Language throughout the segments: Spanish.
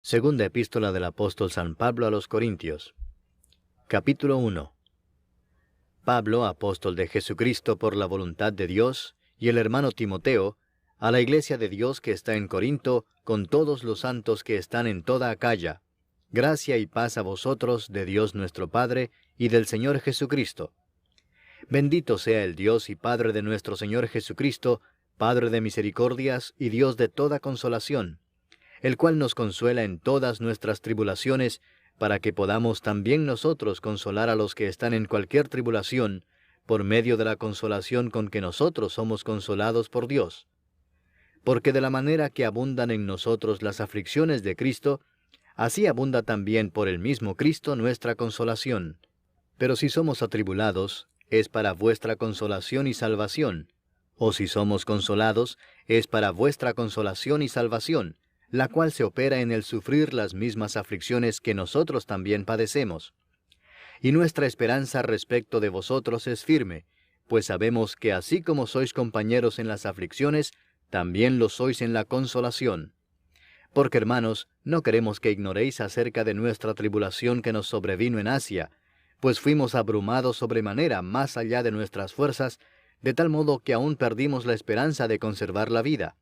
Segunda epístola del apóstol San Pablo a los Corintios. Capítulo 1. Pablo, apóstol de Jesucristo por la voluntad de Dios, y el hermano Timoteo, a la iglesia de Dios que está en Corinto, con todos los santos que están en toda Acaya. Gracia y paz a vosotros de Dios nuestro Padre y del Señor Jesucristo. Bendito sea el Dios y Padre de nuestro Señor Jesucristo, Padre de misericordias y Dios de toda consolación, el cual nos consuela en todas nuestras tribulaciones, para que podamos también nosotros consolar a los que están en cualquier tribulación, por medio de la consolación con que nosotros somos consolados por Dios. Porque de la manera que abundan en nosotros las aflicciones de Cristo, así abunda también por el mismo Cristo nuestra consolación. Pero si somos atribulados, es para vuestra consolación y salvación, o si somos consolados, es para vuestra consolación y salvación, la cual se opera en el sufrir las mismas aflicciones que nosotros también padecemos. Y nuestra esperanza respecto de vosotros es firme, pues sabemos que así como sois compañeros en las aflicciones, también lo sois en la consolación. Porque, hermanos, no queremos que ignoréis acerca de nuestra tribulación que nos sobrevino en Asia, pues fuimos abrumados sobremanera más allá de nuestras fuerzas, de tal modo que aún perdimos la esperanza de conservar la vida.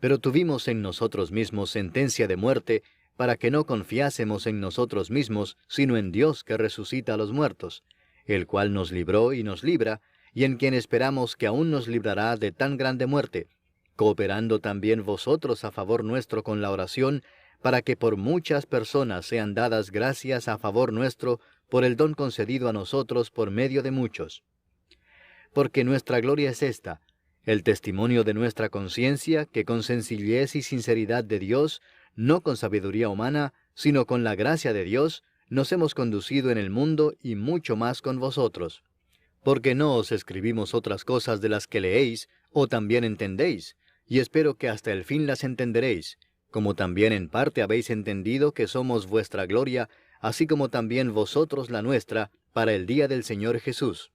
Pero tuvimos en nosotros mismos sentencia de muerte, para que no confiásemos en nosotros mismos, sino en Dios que resucita a los muertos, el cual nos libró y nos libra, y en quien esperamos que aún nos librará de tan grande muerte, cooperando también vosotros a favor nuestro con la oración, para que por muchas personas sean dadas gracias a favor nuestro, por el don concedido a nosotros por medio de muchos. Porque nuestra gloria es esta, el testimonio de nuestra conciencia, que con sencillez y sinceridad de Dios, no con sabiduría humana, sino con la gracia de Dios, nos hemos conducido en el mundo y mucho más con vosotros. Porque no os escribimos otras cosas de las que leéis, o también entendéis, y espero que hasta el fin las entenderéis, como también en parte habéis entendido que somos vuestra gloria, así como también vosotros la nuestra, para el día del Señor Jesús.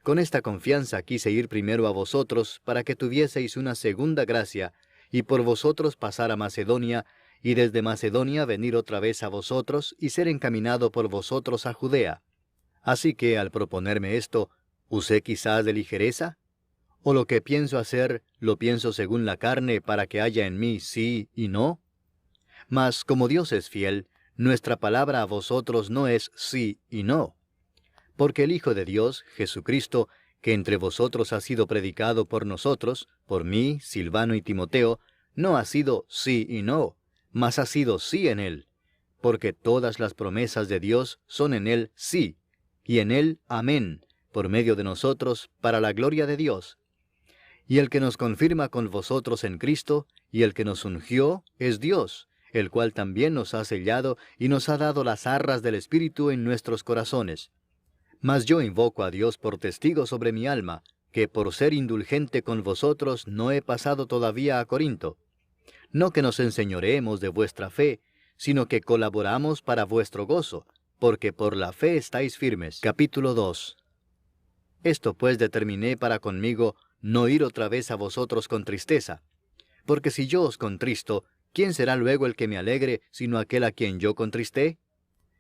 Con esta confianza quise ir primero a vosotros, para que tuvieseis una segunda gracia, y por vosotros pasar a Macedonia, y desde Macedonia venir otra vez a vosotros, y ser encaminado por vosotros a Judea. Así que, al proponerme esto, ¿usé quizás de ligereza? ¿O lo que pienso hacer, lo pienso según la carne, para que haya en mí sí y no? Mas, como Dios es fiel, nuestra palabra a vosotros no es sí y no. Porque el Hijo de Dios, Jesucristo, que entre vosotros ha sido predicado por nosotros, por mí, Silvano y Timoteo, no ha sido sí y no, mas ha sido sí en él, porque todas las promesas de Dios son en él sí, y en él amén, por medio de nosotros, para la gloria de Dios. Y el que nos confirma con vosotros en Cristo, y el que nos ungió, es Dios, el cual también nos ha sellado y nos ha dado las arras del Espíritu en nuestros corazones. Mas yo invoco a Dios por testigo sobre mi alma, que por ser indulgente con vosotros no he pasado todavía a Corinto. No que nos enseñoreemos de vuestra fe, sino que colaboramos para vuestro gozo, porque por la fe estáis firmes. Capítulo 2. Esto pues determiné para conmigo no ir otra vez a vosotros con tristeza. Porque si yo os contristo, ¿quién será luego el que me alegre, sino aquel a quien yo contristé?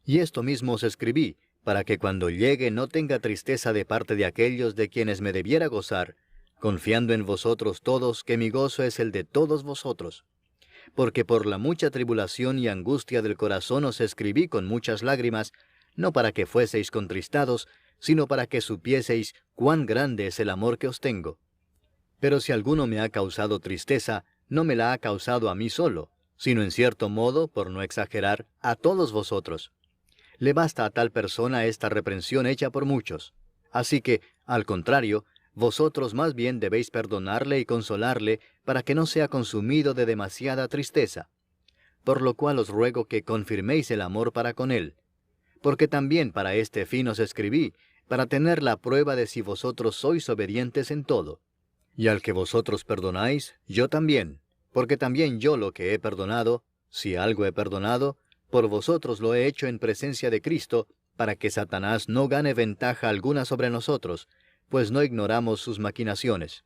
Y esto mismo os escribí, para que cuando llegue no tenga tristeza de parte de aquellos de quienes me debiera gozar, confiando en vosotros todos que mi gozo es el de todos vosotros. Porque por la mucha tribulación y angustia del corazón os escribí con muchas lágrimas, no para que fueseis contristados, sino para que supieseis cuán grande es el amor que os tengo. Pero si alguno me ha causado tristeza, no me la ha causado a mí solo, sino en cierto modo, por no exagerar, a todos vosotros. Le basta a tal persona esta reprensión hecha por muchos. Así que, al contrario, vosotros más bien debéis perdonarle y consolarle, para que no sea consumido de demasiada tristeza. Por lo cual os ruego que confirméis el amor para con él. Porque también para este fin os escribí, para tener la prueba de si vosotros sois obedientes en todo. Y al que vosotros perdonáis, yo también, porque también yo lo que he perdonado, si algo he perdonado, por vosotros lo he hecho en presencia de Cristo, para que Satanás no gane ventaja alguna sobre nosotros, pues no ignoramos sus maquinaciones.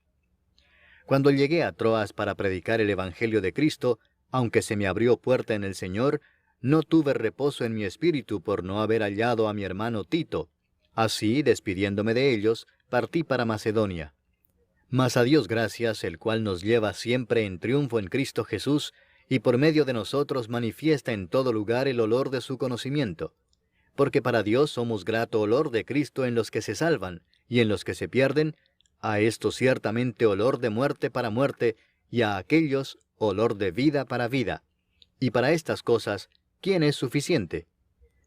Cuando llegué a Troas para predicar el Evangelio de Cristo, aunque se me abrió puerta en el Señor, no tuve reposo en mi espíritu por no haber hallado a mi hermano Tito. Así, despidiéndome de ellos, partí para Macedonia. Mas a Dios gracias, el cual nos lleva siempre en triunfo en Cristo Jesús, y por medio de nosotros manifiesta en todo lugar el olor de su conocimiento. Porque para Dios somos grato olor de Cristo en los que se salvan, y en los que se pierden, a estos ciertamente olor de muerte para muerte, y a aquellos olor de vida para vida. Y para estas cosas, ¿quién es suficiente?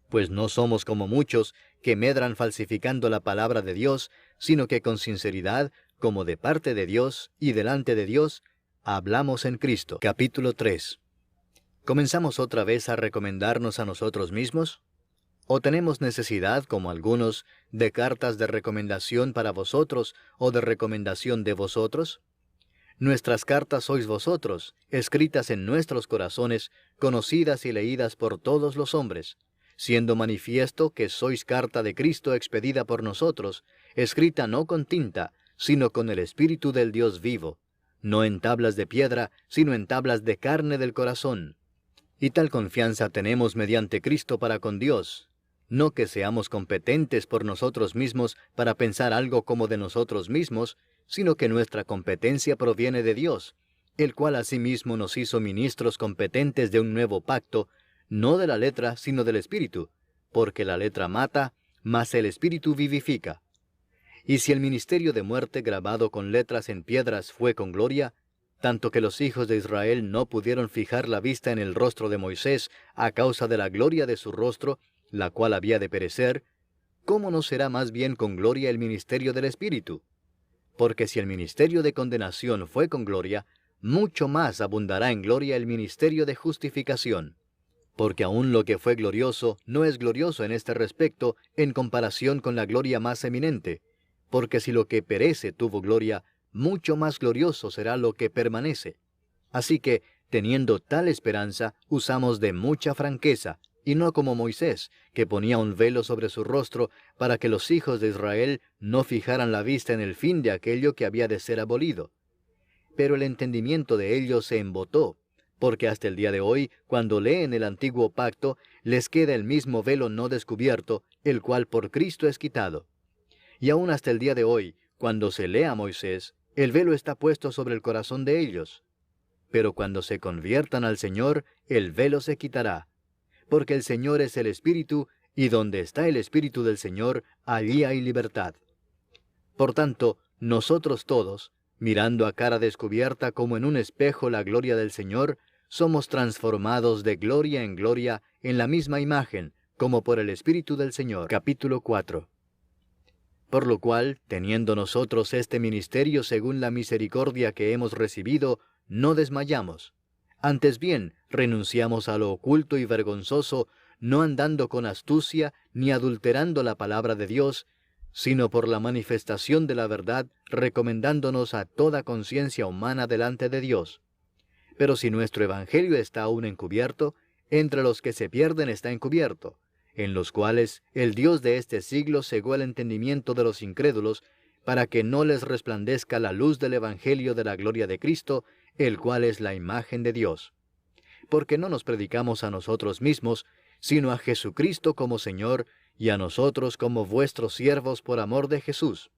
Pues no somos como muchos que medran falsificando la palabra de Dios, sino que con sinceridad, como de parte de Dios y delante de Dios, hablamos en Cristo. Capítulo 3. ¿Comenzamos otra vez a recomendarnos a nosotros mismos? ¿O tenemos necesidad, como algunos, de cartas de recomendación para vosotros o de recomendación de vosotros? Nuestras cartas sois vosotros, escritas en nuestros corazones, conocidas y leídas por todos los hombres, siendo manifiesto que sois carta de Cristo expedida por nosotros, escrita no con tinta, sino con el Espíritu del Dios vivo, no en tablas de piedra, sino en tablas de carne del corazón. Y tal confianza tenemos mediante Cristo para con Dios, no que seamos competentes por nosotros mismos para pensar algo como de nosotros mismos, sino que nuestra competencia proviene de Dios, el cual asimismo nos hizo ministros competentes de un nuevo pacto, no de la letra, sino del Espíritu, porque la letra mata, mas el Espíritu vivifica. Y si el ministerio de muerte grabado con letras en piedras fue con gloria, tanto que los hijos de Israel no pudieron fijar la vista en el rostro de Moisés a causa de la gloria de su rostro, la cual había de perecer, ¿cómo no será más bien con gloria el ministerio del Espíritu? Porque si el ministerio de condenación fue con gloria, mucho más abundará en gloria el ministerio de justificación. Porque aun lo que fue glorioso no es glorioso en este respecto en comparación con la gloria más eminente, porque si lo que perece tuvo gloria, mucho más glorioso será lo que permanece. Así que, teniendo tal esperanza, usamos de mucha franqueza, y no como Moisés, que ponía un velo sobre su rostro para que los hijos de Israel no fijaran la vista en el fin de aquello que había de ser abolido. Pero el entendimiento de ellos se embotó, porque hasta el día de hoy, cuando leen el antiguo pacto, les queda el mismo velo no descubierto, el cual por Cristo es quitado. Y aún hasta el día de hoy, cuando se lee a Moisés, el velo está puesto sobre el corazón de ellos. Pero cuando se conviertan al Señor, el velo se quitará. Porque el Señor es el Espíritu, y donde está el Espíritu del Señor, allí hay libertad. Por tanto, nosotros todos, mirando a cara descubierta como en un espejo la gloria del Señor, somos transformados de gloria en gloria en la misma imagen, como por el Espíritu del Señor. Capítulo 4. Por lo cual, teniendo nosotros este ministerio según la misericordia que hemos recibido, no desmayamos. Antes bien, renunciamos a lo oculto y vergonzoso, no andando con astucia, ni adulterando la palabra de Dios, sino por la manifestación de la verdad, recomendándonos a toda conciencia humana delante de Dios. Pero si nuestro evangelio está aún encubierto, entre los que se pierden está encubierto, en los cuales el Dios de este siglo cegó el entendimiento de los incrédulos, para que no les resplandezca la luz del evangelio de la gloria de Cristo, el cual es la imagen de Dios. Porque no nos predicamos a nosotros mismos, sino a Jesucristo como Señor, y a nosotros como vuestros siervos por amor de Jesús.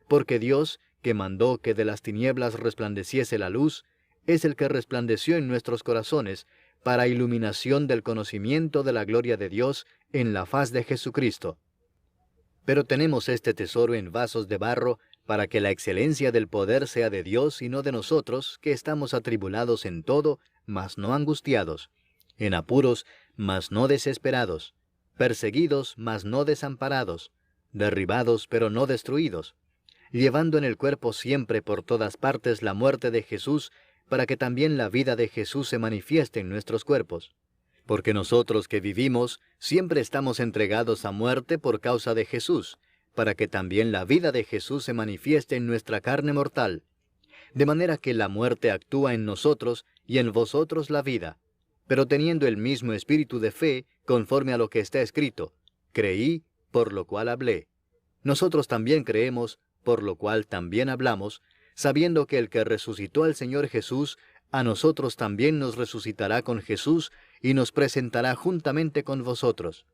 Porque Dios, que mandó que de las tinieblas resplandeciese la luz, es el que resplandeció en nuestros corazones, para iluminación del conocimiento de la gloria de Dios en la faz de Jesucristo. Pero tenemos este tesoro en vasos de barro, para que la excelencia del poder sea de Dios y no de nosotros, que estamos atribulados en todo, mas no angustiados, en apuros, mas no desesperados, perseguidos, mas no desamparados, derribados, pero no destruidos, llevando en el cuerpo siempre por todas partes la muerte de Jesús, para que también la vida de Jesús se manifieste en nuestros cuerpos. Porque nosotros que vivimos, siempre estamos entregados a muerte por causa de Jesús, para que también la vida de Jesús se manifieste en nuestra carne mortal. De manera que la muerte actúa en nosotros y en vosotros la vida. Pero teniendo el mismo espíritu de fe, conforme a lo que está escrito, creí, por lo cual hablé. Nosotros también creemos, por lo cual también hablamos, sabiendo que el que resucitó al Señor Jesús, a nosotros también nos resucitará con Jesús y nos presentará juntamente con vosotros.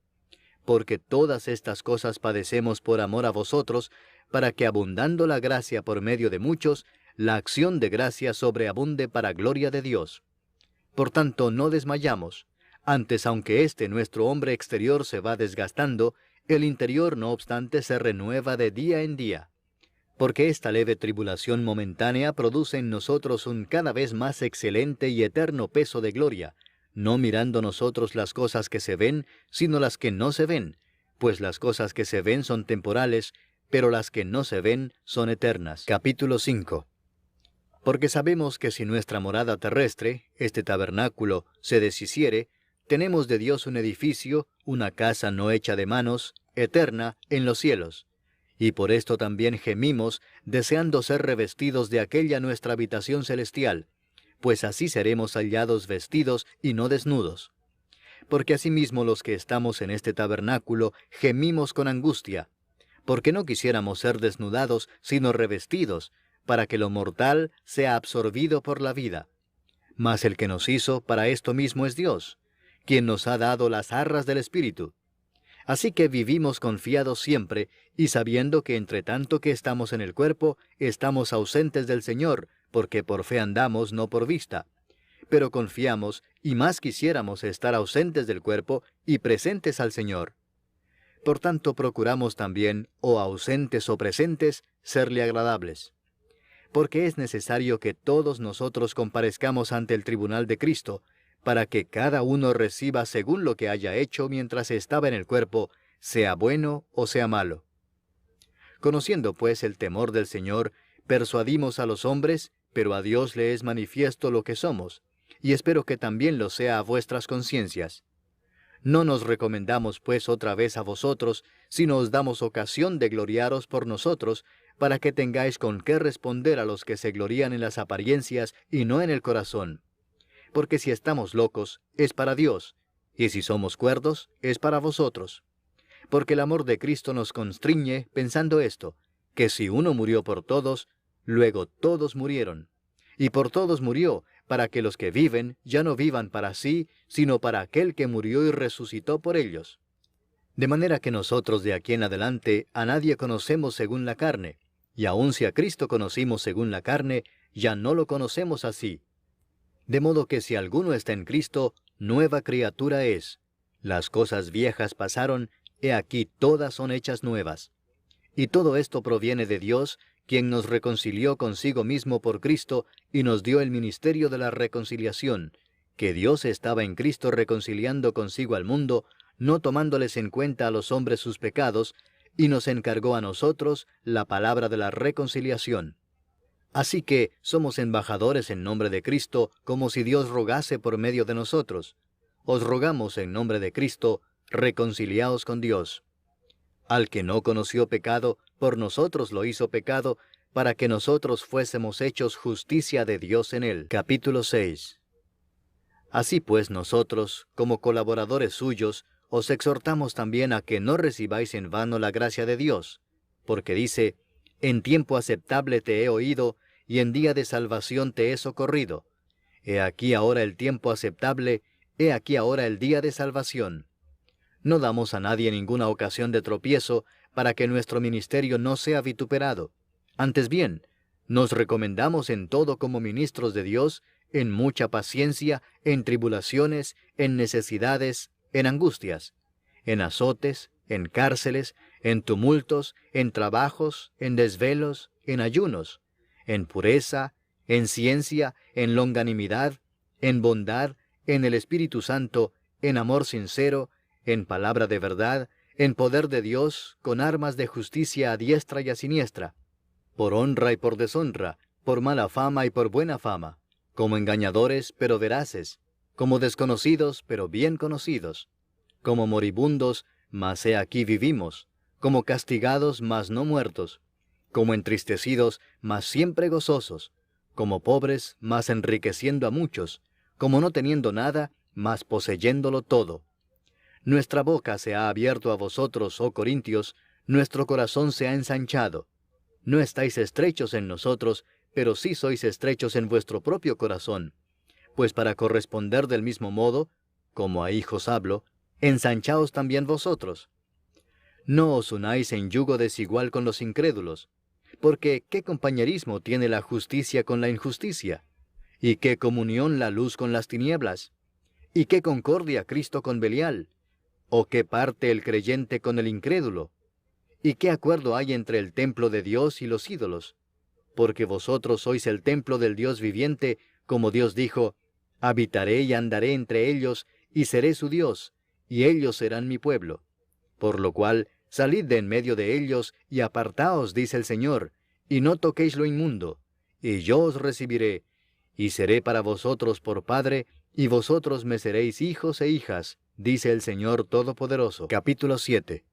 Porque todas estas cosas padecemos por amor a vosotros, para que abundando la gracia por medio de muchos, la acción de gracia sobreabunde para gloria de Dios. Por tanto, no desmayamos. Antes, aunque nuestro hombre exterior se va desgastando, el interior no obstante se renueva de día en día. Porque esta leve tribulación momentánea produce en nosotros un cada vez más excelente y eterno peso de gloria, no mirando nosotros las cosas que se ven, sino las que no se ven, pues las cosas que se ven son temporales, pero las que no se ven son eternas. Capítulo 5. Porque sabemos que si nuestra morada terrestre, este tabernáculo, se deshiciere, tenemos de Dios un edificio, una casa no hecha de manos, eterna, en los cielos. Y por esto también gemimos, deseando ser revestidos de aquella nuestra habitación celestial, pues así seremos hallados vestidos y no desnudos. Porque asimismo los que estamos en este tabernáculo gemimos con angustia, porque no quisiéramos ser desnudados, sino revestidos, para que lo mortal sea absorbido por la vida. Mas el que nos hizo para esto mismo es Dios, quien nos ha dado las arras del Espíritu. Así que vivimos confiados siempre, y sabiendo que entre tanto que estamos en el cuerpo, estamos ausentes del Señor, porque por fe andamos, no por vista. Pero confiamos, y más quisiéramos estar ausentes del cuerpo y presentes al Señor. Por tanto procuramos también, o ausentes o presentes, serle agradables. Porque es necesario que todos nosotros comparezcamos ante el tribunal de Cristo, para que cada uno reciba según lo que haya hecho mientras estaba en el cuerpo, sea bueno o sea malo. Conociendo pues el temor del Señor, persuadimos a los hombres, pero a Dios le es manifiesto lo que somos, y espero que también lo sea a vuestras conciencias. No nos recomendamos pues otra vez a vosotros, sino os damos ocasión de gloriaros por nosotros, para que tengáis con qué responder a los que se glorían en las apariencias y no en el corazón. Porque si estamos locos, es para Dios, y si somos cuerdos, es para vosotros. Porque el amor de Cristo nos constriñe, pensando esto, que si uno murió por todos, luego todos murieron. Y por todos murió, para que los que viven ya no vivan para sí, sino para aquel que murió y resucitó por ellos. De manera que nosotros de aquí en adelante a nadie conocemos según la carne, y aun si a Cristo conocimos según la carne, ya no lo conocemos así. De modo que si alguno está en Cristo, nueva criatura es. Las cosas viejas pasaron, he aquí todas son hechas nuevas. Y todo esto proviene de Dios, quien nos reconcilió consigo mismo por Cristo y nos dio el ministerio de la reconciliación, que Dios estaba en Cristo reconciliando consigo al mundo, no tomándoles en cuenta a los hombres sus pecados, y nos encargó a nosotros la palabra de la reconciliación. Así que somos embajadores en nombre de Cristo, como si Dios rogase por medio de nosotros. Os rogamos en nombre de Cristo, reconciliaos con Dios. Al que no conoció pecado, por nosotros lo hizo pecado, para que nosotros fuésemos hechos justicia de Dios en él. Capítulo 6. Así pues nosotros, como colaboradores suyos, os exhortamos también a que no recibáis en vano la gracia de Dios, porque dice, en tiempo aceptable te he oído, y en día de salvación te he socorrido. He aquí ahora el tiempo aceptable, he aquí ahora el día de salvación. No damos a nadie ninguna ocasión de tropiezo, para que nuestro ministerio no sea vituperado. Antes bien, nos recomendamos en todo como ministros de Dios, en mucha paciencia, en tribulaciones, en necesidades, en angustias, en azotes, en cárceles, en tumultos, en trabajos, en desvelos, en ayunos, en pureza, en ciencia, en longanimidad, en bondad, en el Espíritu Santo, en amor sincero, en palabra de verdad, en poder de Dios, con armas de justicia a diestra y a siniestra, por honra y por deshonra, por mala fama y por buena fama, como engañadores pero veraces, como desconocidos pero bien conocidos, como moribundos, mas he aquí vivimos, como castigados mas no muertos, como entristecidos mas siempre gozosos, como pobres mas enriqueciendo a muchos, como no teniendo nada mas poseyéndolo todo. Nuestra boca se ha abierto a vosotros, oh Corintios, nuestro corazón se ha ensanchado. No estáis estrechos en nosotros, pero sí sois estrechos en vuestro propio corazón, Pues para corresponder del mismo modo, como a hijos hablo, ensanchaos también vosotros. No os unáis en yugo desigual con los incrédulos, porque ¿qué compañerismo tiene la justicia con la injusticia? ¿Y qué comunión la luz con las tinieblas? ¿Y qué concordia Cristo con Belial? ¿O qué parte el creyente con el incrédulo? ¿Y qué acuerdo hay entre el templo de Dios y los ídolos? Porque vosotros sois el templo del Dios viviente, como Dios dijo, habitaré y andaré entre ellos, y seré su Dios, y ellos serán mi pueblo. Por lo cual, salid de en medio de ellos, y apartaos, dice el Señor, y no toquéis lo inmundo, y yo os recibiré, y seré para vosotros por Padre, y vosotros me seréis hijos e hijas, dice el Señor Todopoderoso. Capítulo 7.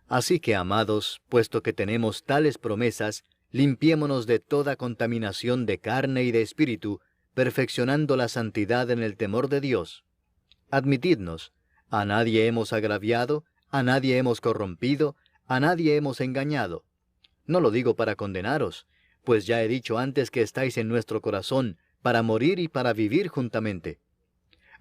Así que, amados, puesto que tenemos tales promesas, limpiémonos de toda contaminación de carne y de espíritu, perfeccionando la santidad en el temor de Dios. Admitidnos, a nadie hemos agraviado, a nadie hemos corrompido, a nadie hemos engañado. No lo digo para condenaros, pues ya he dicho antes que estáis en nuestro corazón, para morir y para vivir juntamente.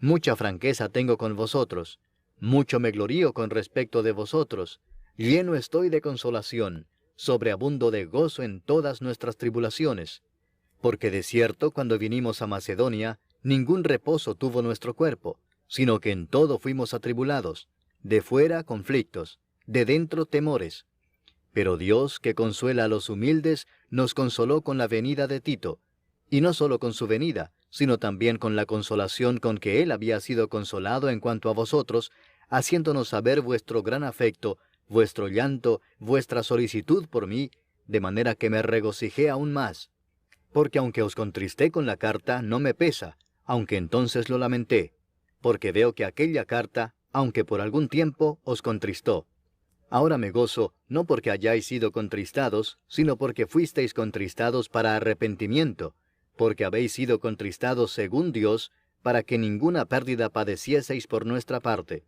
Mucha franqueza tengo con vosotros, mucho me glorío con respecto de vosotros, lleno estoy de consolación, sobreabundo de gozo en todas nuestras tribulaciones. Porque de cierto, cuando vinimos a Macedonia, ningún reposo tuvo nuestro cuerpo, sino que en todo fuimos atribulados, de fuera conflictos, de dentro temores. Pero Dios, que consuela a los humildes, nos consoló con la venida de Tito, y no solo con su venida, sino también con la consolación con que él había sido consolado en cuanto a vosotros, haciéndonos saber vuestro gran afecto, vuestro llanto, vuestra solicitud por mí, de manera que me regocijé aún más. Porque aunque os contristé con la carta, no me pesa, aunque entonces lo lamenté, porque veo que aquella carta, aunque por algún tiempo, os contristó. Ahora me gozo, no porque hayáis sido contristados, sino porque fuisteis contristados para arrepentimiento, porque habéis sido contristados según Dios, para que ninguna pérdida padecieseis por nuestra parte.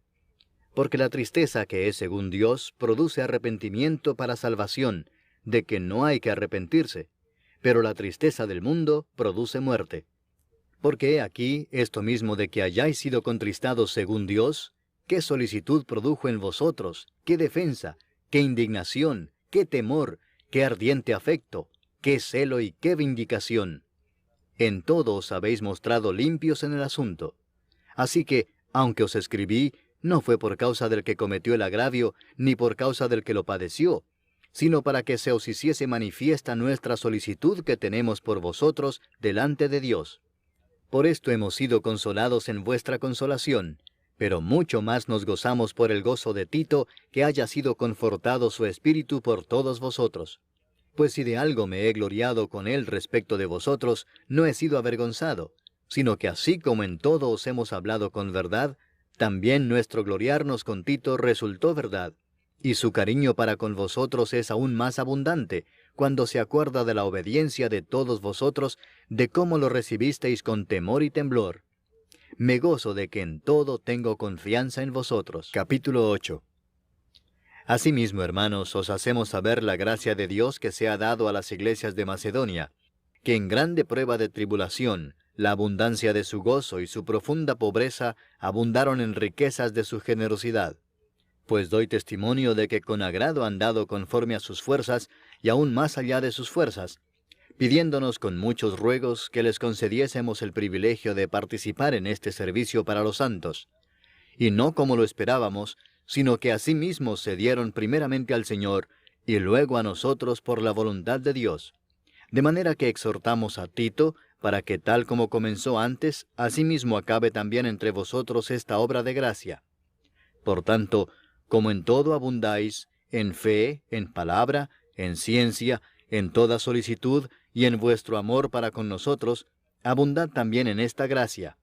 Porque la tristeza que es según Dios produce arrepentimiento para salvación, de que no hay que arrepentirse, pero la tristeza del mundo produce muerte. Porque he aquí esto mismo de que hayáis sido contristados según Dios, qué solicitud produjo en vosotros, qué defensa, qué indignación, qué temor, qué ardiente afecto, qué celo y qué vindicación. En todo os habéis mostrado limpios en el asunto. Así que, aunque os escribí, no fue por causa del que cometió el agravio, ni por causa del que lo padeció, sino para que se os hiciese manifiesta nuestra solicitud que tenemos por vosotros delante de Dios. Por esto hemos sido consolados en vuestra consolación, pero mucho más nos gozamos por el gozo de Tito, que haya sido confortado su espíritu por todos vosotros. Pues si de algo me he gloriado con él respecto de vosotros, no he sido avergonzado, sino que así como en todo os hemos hablado con verdad, también nuestro gloriarnos con Tito resultó verdad, y su cariño para con vosotros es aún más abundante, cuando se acuerda de la obediencia de todos vosotros, de cómo lo recibisteis con temor y temblor. Me gozo de que en todo tengo confianza en vosotros. Capítulo 8. Asimismo, hermanos, os hacemos saber la gracia de Dios que se ha dado a las iglesias de Macedonia, que en grande prueba de tribulación, la abundancia de su gozo y su profunda pobreza abundaron en riquezas de su generosidad. Pues doy testimonio de que con agrado han dado conforme a sus fuerzas y aún más allá de sus fuerzas, pidiéndonos con muchos ruegos que les concediésemos el privilegio de participar en este servicio para los santos. Y no como lo esperábamos, sino que asimismo se dieron primeramente al Señor y luego a nosotros por la voluntad de Dios. De manera que exhortamos a Tito, para que tal como comenzó antes, asimismo acabe también entre vosotros esta obra de gracia. Por tanto, como en todo abundáis, en fe, en palabra, en ciencia, en toda solicitud y en vuestro amor para con nosotros, abundad también en esta gracia.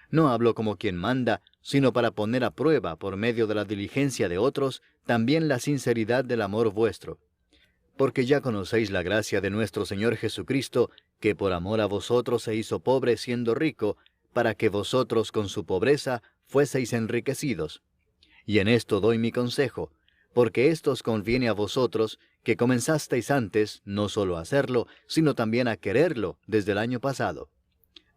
No hablo como quien manda, sino para poner a prueba, por medio de la diligencia de otros, también la sinceridad del amor vuestro. Porque ya conocéis la gracia de nuestro Señor Jesucristo, que por amor a vosotros se hizo pobre siendo rico, para que vosotros con su pobreza fueseis enriquecidos. Y en esto doy mi consejo, porque esto os conviene a vosotros, que comenzasteis antes, no solo a hacerlo, sino también a quererlo desde el año pasado.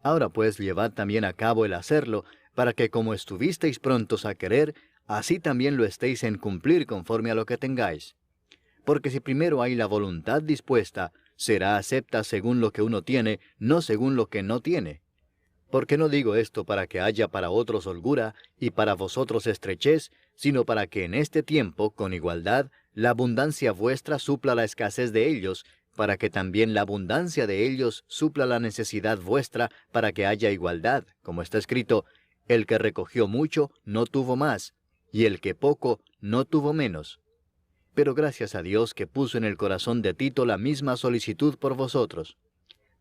Ahora pues llevad también a cabo el hacerlo, para que como estuvisteis prontos a querer, así también lo estéis en cumplir conforme a lo que tengáis. Porque si primero hay la voluntad dispuesta, será acepta según lo que uno tiene, no según lo que no tiene. Porque no digo esto para que haya para otros holgura y para vosotros estrechez, sino para que en este tiempo, con igualdad, la abundancia vuestra supla la escasez de ellos, para que también la abundancia de ellos supla la necesidad vuestra, para que haya igualdad, como está escrito, el que recogió mucho no tuvo más, y el que poco no tuvo menos. Pero gracias a Dios que puso en el corazón de Tito la misma solicitud por vosotros.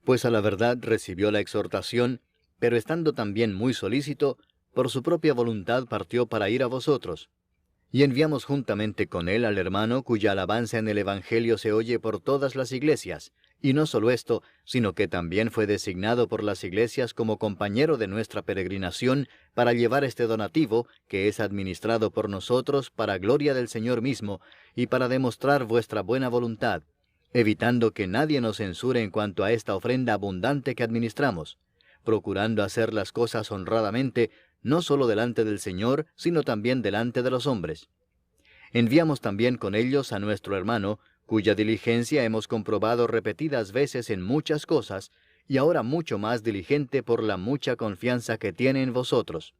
Pues a la verdad recibió la exhortación, pero estando también muy solícito, por su propia voluntad partió para ir a vosotros. Y enviamos juntamente con él al hermano cuya alabanza en el Evangelio se oye por todas las iglesias, y no solo esto, sino que también fue designado por las iglesias como compañero de nuestra peregrinación para llevar este donativo, que es administrado por nosotros para gloria del Señor mismo, y para demostrar vuestra buena voluntad, evitando que nadie nos censure en cuanto a esta ofrenda abundante que administramos, procurando hacer las cosas honradamente, no solo delante del Señor, sino también delante de los hombres. Enviamos también con ellos a nuestro hermano, cuya diligencia hemos comprobado repetidas veces en muchas cosas, y ahora mucho más diligente por la mucha confianza que tiene en vosotros.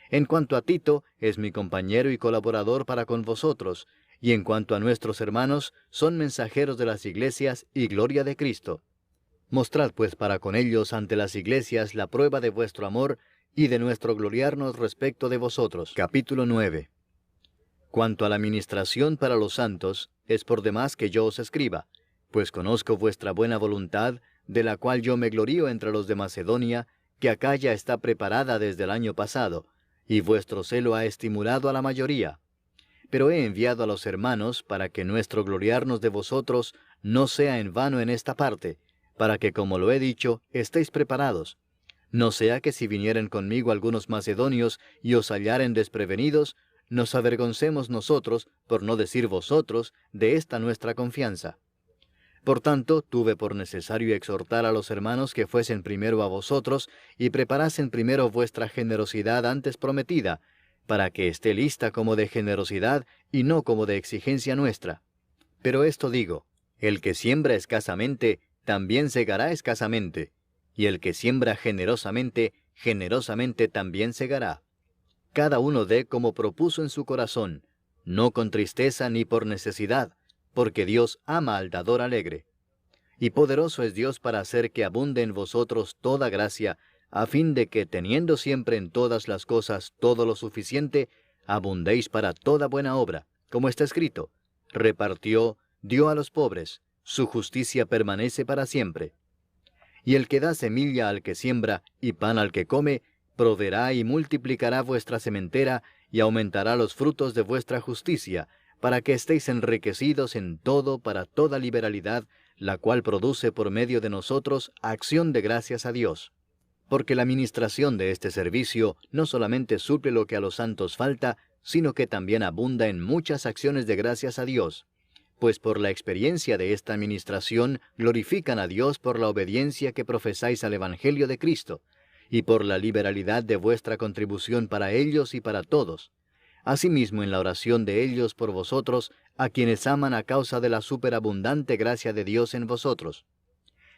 En cuanto a Tito, es mi compañero y colaborador para con vosotros, y en cuanto a nuestros hermanos, son mensajeros de las iglesias y gloria de Cristo. Mostrad pues para con ellos ante las iglesias la prueba de vuestro amor y de nuestro gloriarnos respecto de vosotros. Capítulo 9. Cuanto a la ministración para los santos, es por demás que yo os escriba, pues conozco vuestra buena voluntad, de la cual yo me glorío entre los de Macedonia, que acá ya está preparada desde el año pasado, y vuestro celo ha estimulado a la mayoría. Pero he enviado a los hermanos para que nuestro gloriarnos de vosotros no sea en vano en esta parte, para que, como lo he dicho, estéis preparados. No sea que si vinieren conmigo algunos macedonios y os hallaren desprevenidos, nos avergoncemos nosotros, por no decir vosotros, de esta nuestra confianza. Por tanto, tuve por necesario exhortar a los hermanos que fuesen primero a vosotros y preparasen primero vuestra generosidad antes prometida, para que esté lista como de generosidad y no como de exigencia nuestra. Pero esto digo, el que siembra escasamente, también segará escasamente, y el que siembra generosamente, generosamente también segará. Cada uno dé como propuso en su corazón, no con tristeza ni por necesidad, porque Dios ama al dador alegre. Y poderoso es Dios para hacer que abunde en vosotros toda gracia, a fin de que, teniendo siempre en todas las cosas todo lo suficiente, abundéis para toda buena obra, como está escrito, repartió, dio a los pobres, su justicia permanece para siempre. Y el que da semilla al que siembra y pan al que come, proveerá y multiplicará vuestra sementera y aumentará los frutos de vuestra justicia, para que estéis enriquecidos en todo para toda liberalidad, la cual produce por medio de nosotros acción de gracias a Dios. Porque la ministración de este servicio no solamente suple lo que a los santos falta, sino que también abunda en muchas acciones de gracias a Dios. Pues por la experiencia de esta administración glorifican a Dios por la obediencia que profesáis al Evangelio de Cristo, y por la liberalidad de vuestra contribución para ellos y para todos. Asimismo en la oración de ellos por vosotros, a quienes aman a causa de la superabundante gracia de Dios en vosotros.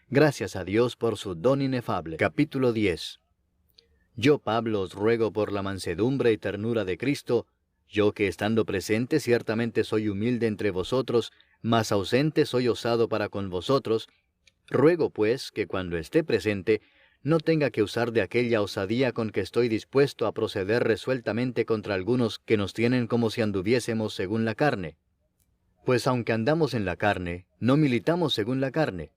Gracias a Dios por su don inefable. Capítulo 10. Yo, Pablo, os ruego por la mansedumbre y ternura de Cristo, yo que estando presente ciertamente soy humilde entre vosotros, mas ausente soy osado para con vosotros, ruego pues que cuando esté presente, no tenga que usar de aquella osadía con que estoy dispuesto a proceder resueltamente contra algunos que nos tienen como si anduviésemos según la carne. Pues aunque andamos en la carne, no militamos según la carne,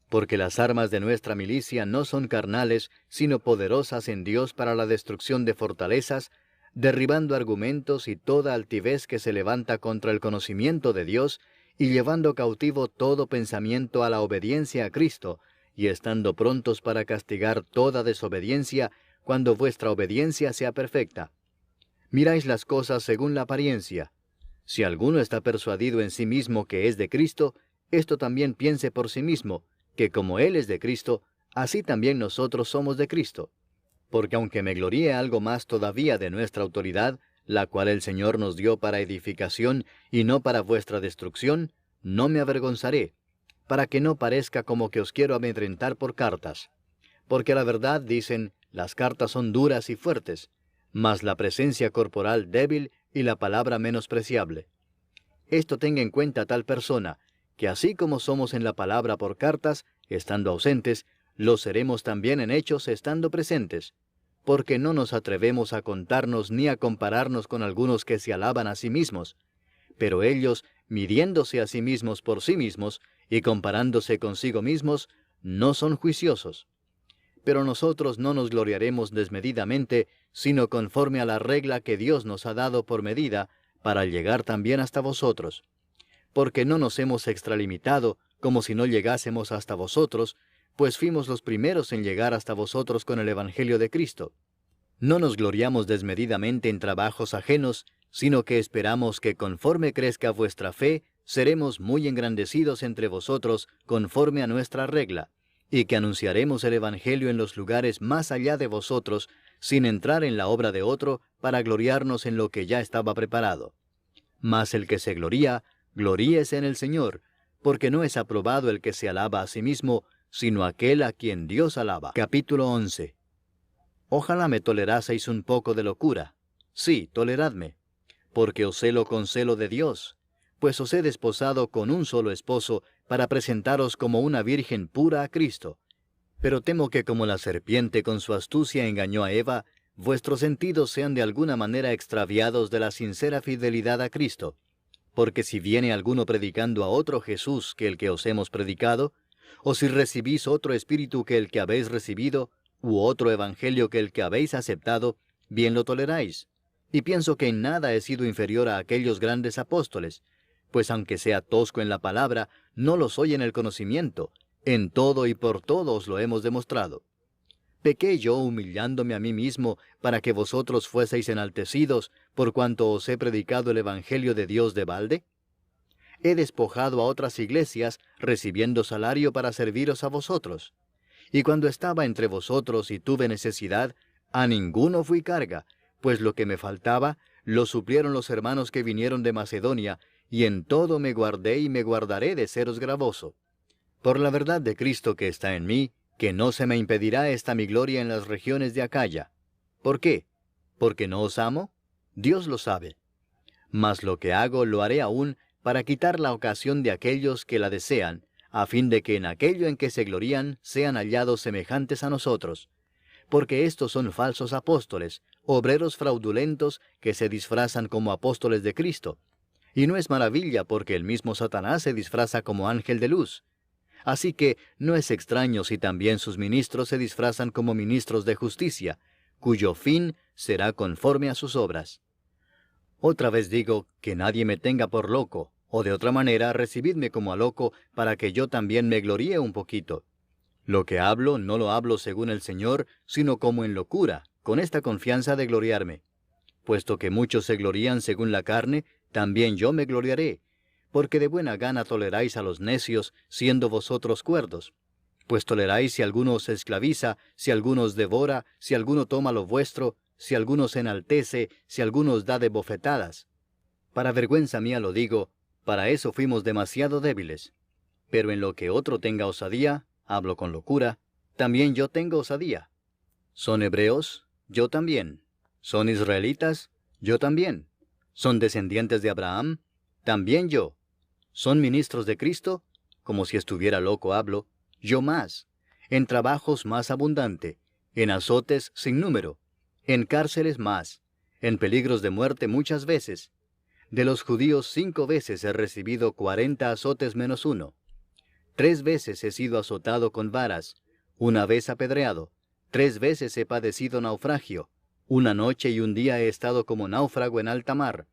porque las armas de nuestra milicia no son carnales, sino poderosas en Dios para la destrucción de fortalezas, derribando argumentos y toda altivez que se levanta contra el conocimiento de Dios, y llevando cautivo todo pensamiento a la obediencia a Cristo, y estando prontos para castigar toda desobediencia, cuando vuestra obediencia sea perfecta. Miráis las cosas según la apariencia. Si alguno está persuadido en sí mismo que es de Cristo, esto también piense por sí mismo, que como Él es de Cristo, así también nosotros somos de Cristo. Porque aunque me gloríe algo más todavía de nuestra autoridad, la cual el Señor nos dio para edificación y no para vuestra destrucción, no me avergonzaré, para que no parezca como que os quiero amedrentar por cartas. Porque la verdad, dicen, las cartas son duras y fuertes, mas la presencia corporal débil y la palabra menospreciable. Esto tenga en cuenta tal persona, que así como somos en la palabra por cartas, estando ausentes, lo seremos también en hechos estando presentes, porque no nos atrevemos a contarnos ni a compararnos con algunos que se alaban a sí mismos, pero ellos, midiéndose a sí mismos por sí mismos y comparándose consigo mismos, no son juiciosos. Pero nosotros no nos gloriaremos desmedidamente, sino conforme a la regla que Dios nos ha dado por medida, para llegar también hasta vosotros. Porque no nos hemos extralimitado, como si no llegásemos hasta vosotros, pues fuimos los primeros en llegar hasta vosotros con el Evangelio de Cristo. No nos gloriamos desmedidamente en trabajos ajenos, sino que esperamos que conforme crezca vuestra fe, seremos muy engrandecidos entre vosotros conforme a nuestra regla, y que anunciaremos el Evangelio en los lugares más allá de vosotros, sin entrar en la obra de otro, para gloriarnos en lo que ya estaba preparado. Mas el que se gloría, gloríese en el Señor, porque no es aprobado el que se alaba a sí mismo, sino aquel a quien Dios alaba. Capítulo 11. Ojalá me toleraseis un poco de locura. Sí, toleradme, porque os celo con celo de Dios, pues os he desposado con un solo esposo, para presentaros como una virgen pura a Cristo. Pero temo que como la serpiente con su astucia engañó a Eva, vuestros sentidos sean de alguna manera extraviados de la sincera fidelidad a Cristo. Porque si viene alguno predicando a otro Jesús que el que os hemos predicado, o si recibís otro espíritu que el que habéis recibido, u otro evangelio que el que habéis aceptado, bien lo toleráis. Y pienso que en nada he sido inferior a aquellos grandes apóstoles, pues aunque sea tosco en la palabra, no lo soy en el conocimiento. En todo y por todo os lo hemos demostrado. ¿Pequé yo humillándome a mí mismo para que vosotros fueseis enaltecidos por cuanto os he predicado el Evangelio de Dios de balde? He despojado a otras iglesias, recibiendo salario para serviros a vosotros. Y cuando estaba entre vosotros y tuve necesidad, a ninguno fui carga, pues lo que me faltaba, lo suplieron los hermanos que vinieron de Macedonia, y en todo me guardé y me guardaré de seros gravoso. Por la verdad de Cristo que está en mí, que no se me impedirá esta mi gloria en las regiones de Acaya. ¿Por qué? ¿Porque no os amo? Dios lo sabe. Mas lo que hago lo haré aún para quitar la ocasión de aquellos que la desean, a fin de que en aquello en que se glorían sean hallados semejantes a nosotros. Porque estos son falsos apóstoles, obreros fraudulentos que se disfrazan como apóstoles de Cristo. Y no es maravilla porque el mismo Satanás se disfraza como ángel de luz. Así que no es extraño si también sus ministros se disfrazan como ministros de justicia, cuyo fin será conforme a sus obras. Otra vez digo, que nadie me tenga por loco, o de otra manera recibidme como a loco, para que yo también me gloríe un poquito. Lo que hablo no lo hablo según el Señor, sino como en locura, con esta confianza de gloriarme. Puesto que muchos se glorían según la carne, también yo me gloriaré, porque de buena gana toleráis a los necios, siendo vosotros cuerdos. Pues toleráis si alguno os esclaviza, si alguno os devora, si alguno toma lo vuestro, si alguno se enaltece, si alguno os da de bofetadas. Para vergüenza mía lo digo, para eso fuimos demasiado débiles. Pero en lo que otro tenga osadía, hablo con locura, también yo tengo osadía. ¿Son hebreos? Yo también. ¿Son israelitas? Yo también. ¿Son descendientes de Abraham? También yo. ¿Son ministros de Cristo? Como si estuviera loco hablo, yo más. En trabajos más abundante, en azotes sin número, en cárceles más, en peligros de muerte muchas veces. De los judíos 5 veces he recibido 40 azotes menos uno. 3 veces he sido azotado con varas, 1 vez apedreado, 3 veces he padecido naufragio, 1 noche y 1 día he estado como náufrago en alta mar,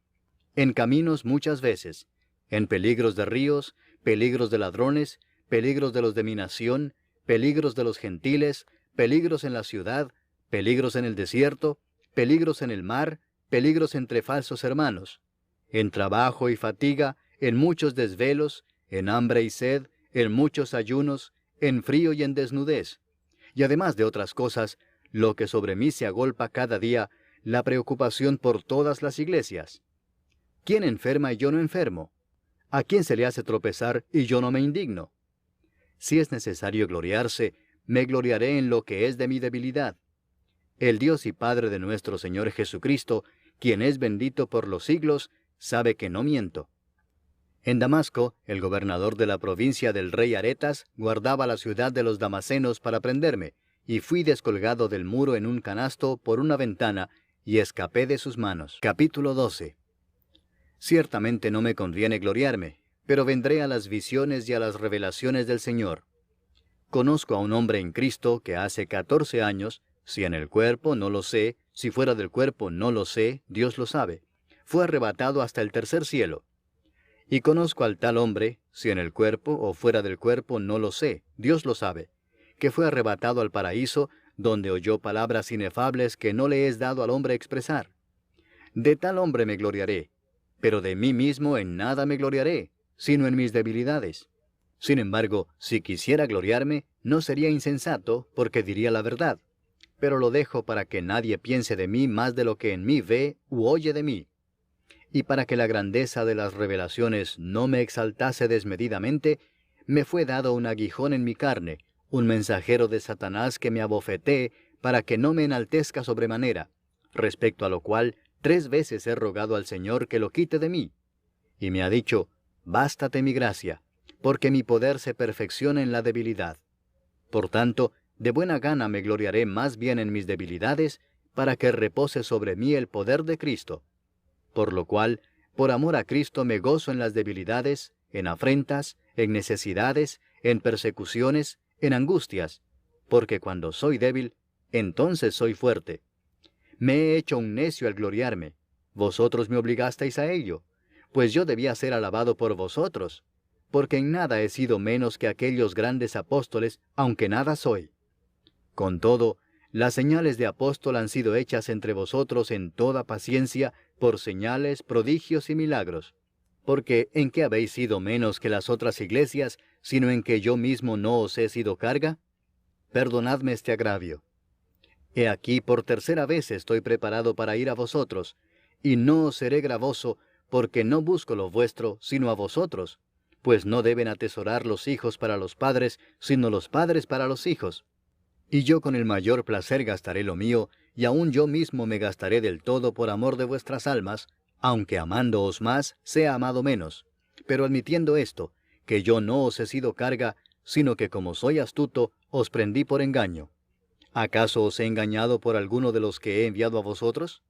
en caminos muchas veces, en peligros de ríos, peligros de ladrones, peligros de los de mi nación, peligros de los gentiles, peligros en la ciudad, peligros en el desierto, peligros en el mar, peligros entre falsos hermanos, en trabajo y fatiga, en muchos desvelos, en hambre y sed, en muchos ayunos, en frío y en desnudez, y además de otras cosas, lo que sobre mí se agolpa cada día, la preocupación por todas las iglesias. ¿Quién enferma y yo no enfermo? ¿A quién se le hace tropezar y yo no me indigno? Si es necesario gloriarse, me gloriaré en lo que es de mi debilidad. El Dios y Padre de nuestro Señor Jesucristo, quien es bendito por los siglos, sabe que no miento. En Damasco, el gobernador de la provincia del rey Aretas guardaba la ciudad de los damasenos para prenderme, y fui descolgado del muro en un canasto por una ventana, y escapé de sus manos. Capítulo 12. Ciertamente no me conviene gloriarme, pero vendré a las visiones y a las revelaciones del Señor. Conozco a un hombre en Cristo que hace 14 años, si en el cuerpo no lo sé, si fuera del cuerpo no lo sé, Dios lo sabe, fue arrebatado hasta el tercer cielo. Y conozco al tal hombre, si en el cuerpo o fuera del cuerpo no lo sé, Dios lo sabe, que fue arrebatado al paraíso, donde oyó palabras inefables que no le es dado al hombre expresar. De tal hombre me gloriaré, pero de mí mismo en nada me gloriaré, sino en mis debilidades. Sin embargo, si quisiera gloriarme, no sería insensato, porque diría la verdad. Pero lo dejo para que nadie piense de mí más de lo que en mí ve u oye de mí. Y para que la grandeza de las revelaciones no me exaltase desmedidamente, me fue dado un aguijón en mi carne, un mensajero de Satanás que me abofetee, para que no me enaltezca sobremanera, respecto a lo cual 3 veces he rogado al Señor que lo quite de mí. Y me ha dicho, bástate mi gracia, porque mi poder se perfecciona en la debilidad. Por tanto, de buena gana me gloriaré más bien en mis debilidades, para que repose sobre mí el poder de Cristo. Por lo cual, por amor a Cristo me gozo en las debilidades, en afrentas, en necesidades, en persecuciones, en angustias, porque cuando soy débil, entonces soy fuerte. Me he hecho un necio al gloriarme. Vosotros me obligasteis a ello, pues yo debía ser alabado por vosotros, porque en nada he sido menos que aquellos grandes apóstoles, aunque nada soy. Con todo, las señales de apóstol han sido hechas entre vosotros en toda paciencia, por señales, prodigios y milagros. Porque ¿en qué habéis sido menos que las otras iglesias, sino en que yo mismo no os he sido carga? Perdonadme este agravio. He aquí por 3ª vez estoy preparado para ir a vosotros, y no os seré gravoso, porque no busco lo vuestro, sino a vosotros, pues no deben atesorar los hijos para los padres, sino los padres para los hijos. Y yo con el mayor placer gastaré lo mío, y aun yo mismo me gastaré del todo por amor de vuestras almas, aunque amándoos más, sea amado menos. Pero admitiendo esto, que yo no os he sido carga, sino que como soy astuto, os prendí por engaño. ¿Acaso os he engañado por alguno de los que he enviado a vosotros?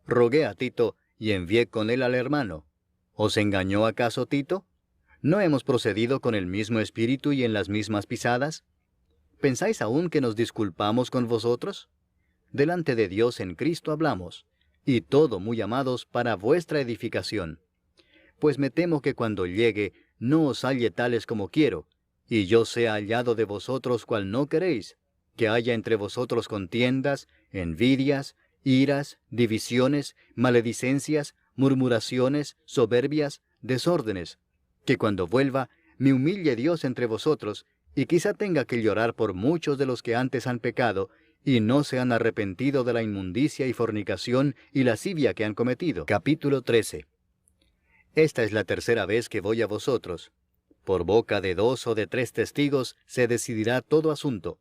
Rogué a Tito, y envié con él al hermano. ¿Os engañó acaso Tito? ¿No hemos procedido con el mismo espíritu y en las mismas pisadas? ¿Pensáis aún que nos disculpamos con vosotros? Delante de Dios en Cristo hablamos, y todo, muy amados, para vuestra edificación. Pues me temo que cuando llegue, no os halle tales como quiero, y yo sea hallado de vosotros cual no queréis, que haya entre vosotros contiendas, envidias, iras, divisiones, maledicencias, murmuraciones, soberbias, desórdenes, que cuando vuelva, me humille Dios entre vosotros, y quizá tenga que llorar por muchos de los que antes han pecado, y no se han arrepentido de la inmundicia y fornicación y lascivia que han cometido. Capítulo 13. Esta es la 3ª vez que voy a vosotros. Por boca de 2 o de 3 testigos se decidirá todo asunto.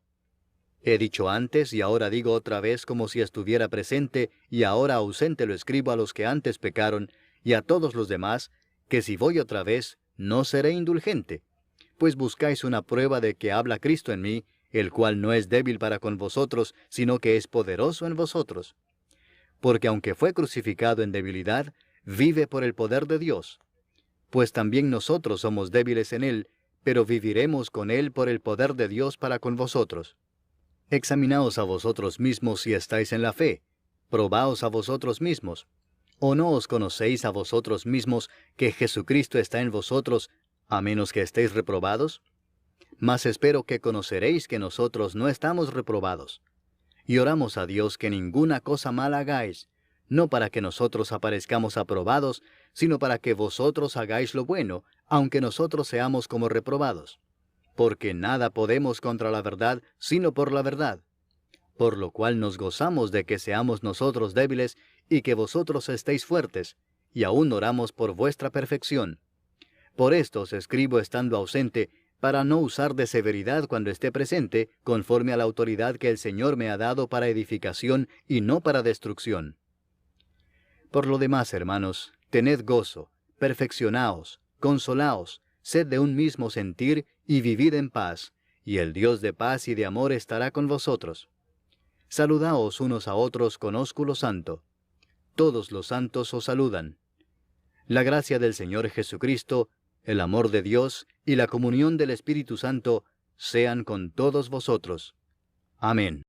He dicho antes y ahora digo otra vez como si estuviera presente, y ahora ausente lo escribo a los que antes pecaron, y a todos los demás, que si voy otra vez, no seré indulgente. Pues buscáis una prueba de que habla Cristo en mí, el cual no es débil para con vosotros, sino que es poderoso en vosotros. Porque aunque fue crucificado en debilidad, vive por el poder de Dios. Pues también nosotros somos débiles en él, pero viviremos con él por el poder de Dios para con vosotros. Examinaos a vosotros mismos si estáis en la fe. Probaos a vosotros mismos. ¿O no os conocéis a vosotros mismos que Jesucristo está en vosotros, a menos que estéis reprobados? Mas espero que conoceréis que nosotros no estamos reprobados. Y oramos a Dios que ninguna cosa mala hagáis, no para que nosotros aparezcamos aprobados, sino para que vosotros hagáis lo bueno, aunque nosotros seamos como reprobados. porque nada podemos contra la verdad, sino por la verdad. Por lo cual nos gozamos de que seamos nosotros débiles y que vosotros estéis fuertes, y aún oramos por vuestra perfección. Por esto os escribo estando ausente, para no usar de severidad cuando esté presente, conforme a la autoridad que el Señor me ha dado para edificación y no para destrucción. Por lo demás, hermanos, tened gozo, perfeccionaos, consolaos, sed de un mismo sentir y vivid en paz, y el Dios de paz y de amor estará con vosotros. Saludaos unos a otros con ósculo santo. Todos los santos os saludan. La gracia del Señor Jesucristo, el amor de Dios y la comunión del Espíritu Santo sean con todos vosotros. Amén.